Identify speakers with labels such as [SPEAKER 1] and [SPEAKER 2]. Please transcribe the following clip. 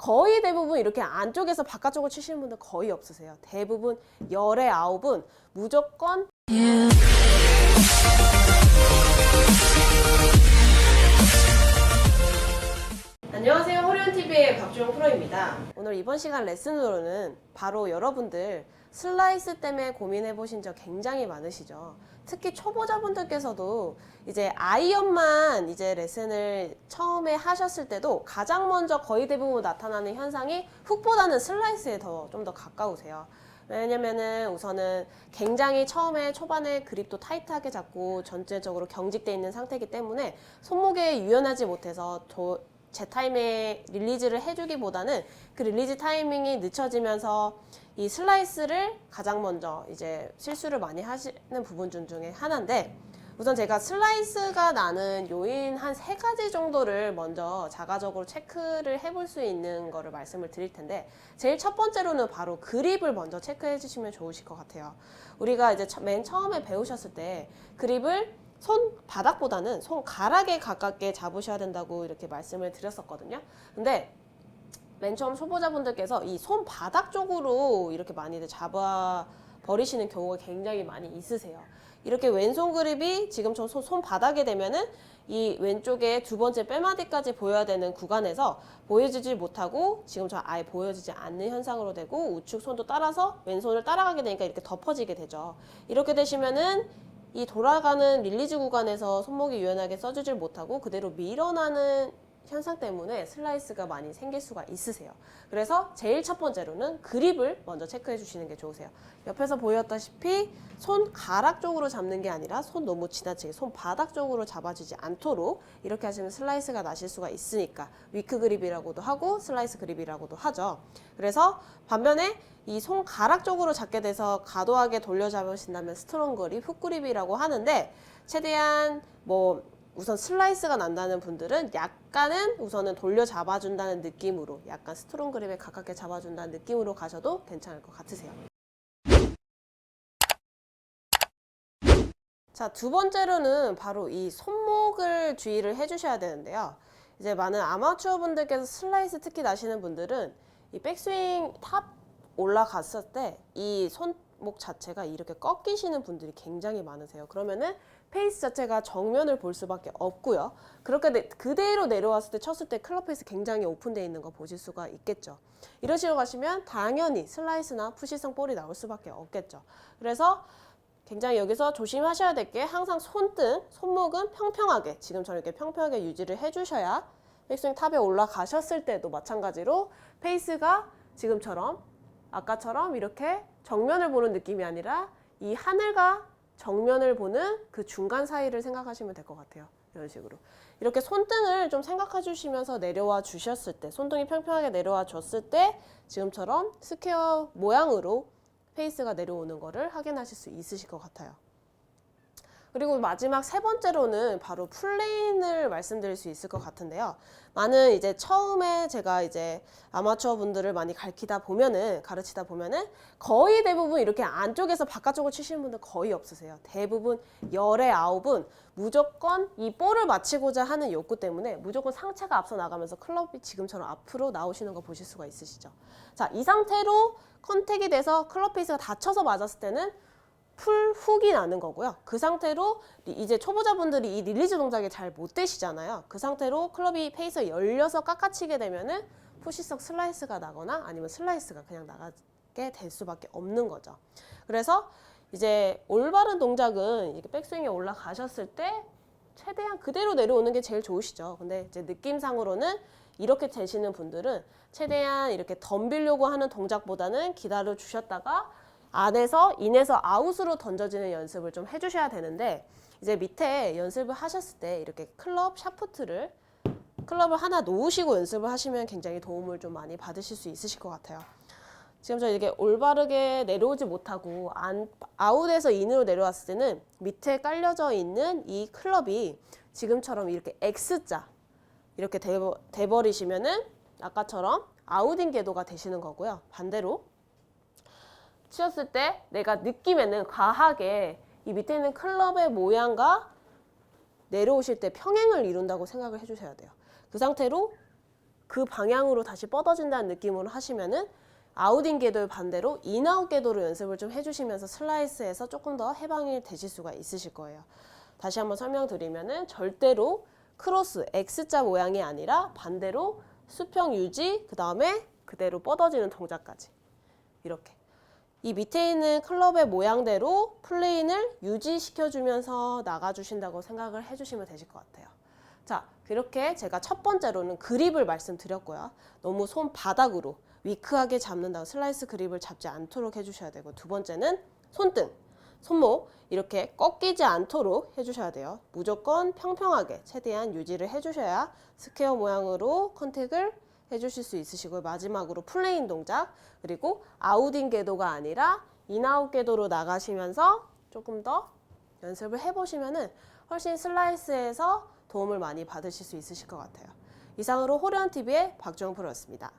[SPEAKER 1] 거의 대부분 이렇게 안쪽에서 바깥쪽을 치시는 분들 거의 없으세요. 대부분 열의 9은 무조건 안녕하세요. 호리온TV의 박주영 프로입니다. 오늘 이번 시간 레슨으로는 바로 여러분들 슬라이스 때문에 고민해 보신 적 굉장히 많으시죠. 특히 초보자분들께서도 이제 아이언만 이제 레슨을 처음에 하셨을 때도 가장 먼저 거의 대부분 나타나는 현상이 훅보다는 슬라이스에 좀 더 가까우세요. 왜냐면은 우선은 굉장히 처음에 초반에 그립도 타이트하게 잡고 전체적으로 경직되어 있는 상태이기 때문에 손목에 유연하지 못해서 제 타임에 릴리즈를 해주기보다는 그 릴리즈 타이밍이 늦춰지면서 이 슬라이스를 가장 먼저 이제 실수를 많이 하시는 부분 중에 하나인데, 우선 제가 슬라이스가 나는 요인 한 3가지 정도를 먼저 자가적으로 체크를 해볼 수 있는 거를 말씀을 드릴 텐데, 제일 첫 번째로는 바로 그립을 먼저 체크해 주시면 좋으실 것 같아요. 우리가 이제 맨 처음에 배우셨을 때 그립을 손바닥보다는 손가락에 가깝게 잡으셔야 된다고 이렇게 말씀을 드렸었거든요. 근데 맨 처음 초보자분들께서 이 손바닥 쪽으로 이렇게 많이들 잡아 버리시는 경우가 굉장히 많이 있으세요. 이렇게 왼손 그립이 지금처럼 손바닥에 되면은 이 왼쪽에 두 번째 뼈마디까지 보여야 되는 구간에서 보여지지 못하고 지금처럼 아예 보여지지 않는 현상으로 되고, 우측 손도 따라서 왼손을 따라가게 되니까 이렇게 덮어지게 되죠. 이렇게 되시면은 이 돌아가는 릴리즈 구간에서 손목이 유연하게 써주질 못하고 그대로 밀어나는 현상 때문에 슬라이스가 많이 생길 수가 있으세요. 그래서 제일 첫 번째로는 그립을 먼저 체크해 주시는 게 좋으세요. 옆에서 보였다시피 손가락 쪽으로 잡는 게 아니라 손 너무 지나치게 손바닥 쪽으로 잡아주지 않도록 이렇게 하시면 슬라이스가 나실 수가 있으니까 위크 그립이라고도 하고 슬라이스 그립이라고도 하죠. 그래서 반면에 이 손가락 쪽으로 잡게 돼서 과도하게 돌려 잡으신다면 스트롱 그립, 훅 그립이라고 하는데, 최대한 우선 슬라이스가 난다는 분들은 약간은 우선은 돌려 잡아준다는 느낌으로, 약간 스트롱 그립에 가깝게 잡아준다는 느낌으로 가셔도 괜찮을 것 같으세요. 자, 두 번째로는 바로 이 손목을 주의를 해주셔야 되는데요. 이제 많은 아마추어 분들께서 슬라이스 특히 나시는 분들은 이 백스윙 탑 올라갔을 때 이 손목 자체가 이렇게 꺾이시는 분들이 굉장히 많으세요. 그러면은 페이스 자체가 정면을 볼 수밖에 없고요. 그렇게 그대로 내려왔을 때 쳤을 때 클럽 페이스 굉장히 오픈되어 있는 거 보실 수가 있겠죠. 이런 식으로 가시면 당연히 슬라이스나 푸시성 볼이 나올 수밖에 없겠죠. 그래서 굉장히 여기서 조심하셔야 될 게, 항상 손등, 손목은 평평하게, 지금처럼 이렇게 평평하게 유지를 해주셔야 백스윙 탑에 올라가셨을 때도 마찬가지로 페이스가 지금처럼 아까처럼 이렇게 정면을 보는 느낌이 아니라 이 하늘과 정면을 보는 그 중간 사이를 생각하시면 될 것 같아요. 이런 식으로 이렇게 손등을 좀 생각해 주시면서 내려와 주셨을 때, 손등이 평평하게 내려와 줬을 때 지금처럼 스퀘어 모양으로 페이스가 내려오는 거를 확인하실 수 있으실 것 같아요. 그리고 마지막 세 번째로는 바로 풀레인을 말씀드릴 수 있을 것 같은데요. 많은 이제 처음에 제가 이제 아마추어 분들을 많이 가르치다 보면은 거의 대부분 이렇게 안쪽에서 바깥쪽을 치시는 분들 거의 없으세요. 대부분 열의 9은 무조건 이 볼을 맞히고자 하는 욕구 때문에 무조건 상체가 앞서 나가면서 클럽이 지금처럼 앞으로 나오시는 거 보실 수가 있으시죠. 자, 이 상태로 컨택이 돼서 클럽 페이스가 닫혀서 맞았을 때는 풀 훅이 나는 거고요. 그 상태로 이제 초보자분들이 이 릴리즈 동작이 잘 못 되시잖아요. 그 상태로 클럽이 페이스가 열려서 깎아치게 되면은 푸시성 슬라이스가 나거나 아니면 슬라이스가 그냥 나가게 될 수밖에 없는 거죠. 그래서 이제 올바른 동작은 이렇게 백스윙에 올라가셨을 때 최대한 그대로 내려오는 게 제일 좋으시죠. 근데 이제 느낌상으로는 이렇게 되시는 분들은 최대한 이렇게 덤비려고 하는 동작보다는 기다려 주셨다가 안에서 인에서 아웃으로 던져지는 연습을 좀 해주셔야 되는데, 이제 밑에 연습을 하셨을 때 이렇게 클럽을 하나 놓으시고 연습을 하시면 굉장히 도움을 좀 많이 받으실 수 있으실 것 같아요. 지금 저 이렇게 올바르게 내려오지 못하고 아웃에서 인으로 내려왔을 때는 밑에 깔려져 있는 이 클럽이 지금처럼 이렇게 X자 이렇게 돼버리시면은 아까처럼 아웃인 궤도가 되시는 거고요. 반대로 치었을 때 내가 느낌에는 과하게 이 밑에 있는 클럽의 모양과 내려오실 때 평행을 이룬다고 생각을 해주셔야 돼요. 그 상태로 그 방향으로 다시 뻗어진다는 느낌으로 하시면은 아웃인 궤도 반대로 인아웃 궤도로 연습을 좀 해주시면서 슬라이스에서 조금 더 해방이 되실 수가 있으실 거예요. 다시 한번 설명드리면은 절대로 크로스 X자 모양이 아니라 반대로 수평 유지, 그 다음에 그대로 뻗어지는 동작까지 이렇게 이 밑에 있는 클럽의 모양대로 플레인을 유지시켜주면서 나가주신다고 생각을 해주시면 되실 것 같아요. 자, 그렇게 제가 첫 번째로는 그립을 말씀드렸고요. 너무 손 바닥으로 위크하게 잡는다고 슬라이스 그립을 잡지 않도록 해주셔야 되고, 두 번째는 손등, 손목 이렇게 꺾이지 않도록 해주셔야 돼요. 무조건 평평하게 최대한 유지를 해주셔야 스퀘어 모양으로 컨택을 해주실 수 있으시고요. 마지막으로 플레인 동작, 그리고 아웃인 궤도가 아니라 인아웃 궤도로 나가시면서 조금 더 연습을 해보시면은 훨씬 슬라이스에서 도움을 많이 받으실 수 있으실 것 같아요. 이상으로 호련TV의 박주영 프로였습니다.